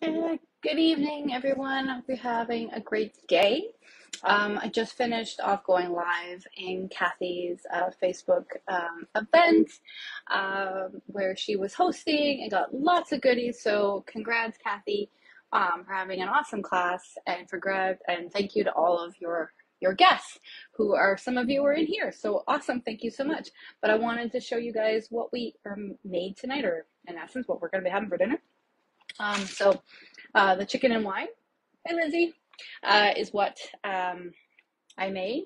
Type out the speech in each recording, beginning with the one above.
Good evening, everyone. Hope you're having a great day. I just finished off going live in Kathy's Facebook event where she was hosting and got lots of goodies. So, congrats, Kathy, for having an awesome class, and and thank you to all of your guests, who are some of you are in here. So awesome! Thank you so much. But I wanted to show you guys what we made tonight, or in essence, what we're going to be having for dinner. The chicken and wine, hey Lindsay, is what I made.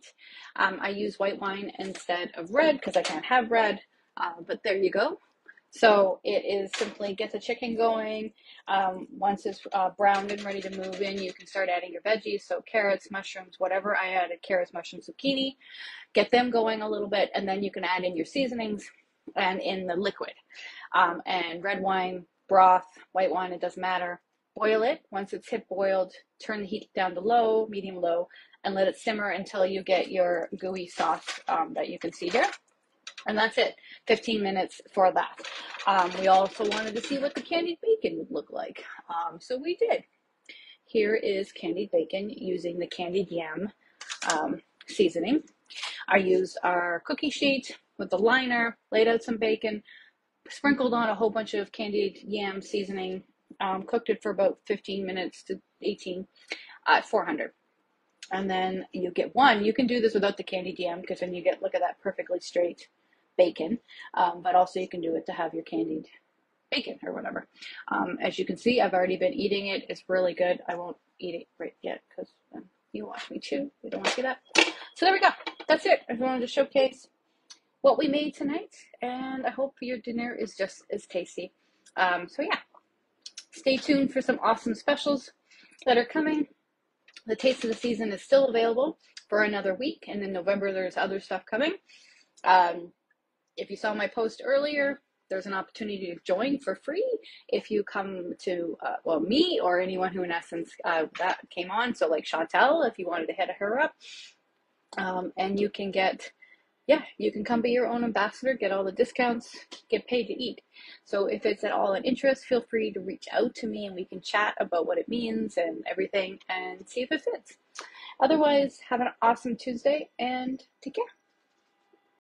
I use white wine instead of red because I can't have red, but there you go. So it is simply get the chicken going. Once it's browned and ready to move in, you can start adding your veggies. So carrots, mushrooms, whatever. I added carrots, mushrooms, zucchini. Get them going a little bit, and then you can add in your seasonings and in the liquid. And red wine, broth, white wine, it doesn't matter. Boil it. Once it's hit boiled, turn the heat down to low, medium low, and let it simmer until you get your gooey sauce that you can see there. And that's it. 15 minutes for that. We also wanted to see what the candied bacon would look like. So we did. Here is candied bacon using the Candied Yam seasoning. I used our cookie sheet with the liner, laid out some bacon, sprinkled on a whole bunch of candied yam seasoning, cooked it for about 15 minutes to 18 at 400. And then you get one. You can do this without the candied yam because then you get, look at that, perfectly straight bacon. But also you can do it to have your candied bacon or whatever. As you can see, I've already been eating it. It's really good. I won't eat it right yet because you watch me chew. You don't want to see that. So there we go. That's it. I just wanted to showcase what we made tonight, and I hope your dinner is just as tasty. So yeah, stay tuned for some awesome specials that are coming. The Taste of the Season is still available for another week, and in November there's other stuff coming. If you saw my post earlier, there's an opportunity to join for free if you come to, me or anyone who in essence that came on. So like Chantel, if you wanted to hit her up, and you can get, you can come be your own ambassador, get all the discounts, get paid to eat. So if it's at all an interest, feel free to reach out to me and we can chat about what it means and everything and see if it fits. Otherwise, have an awesome Tuesday and take care.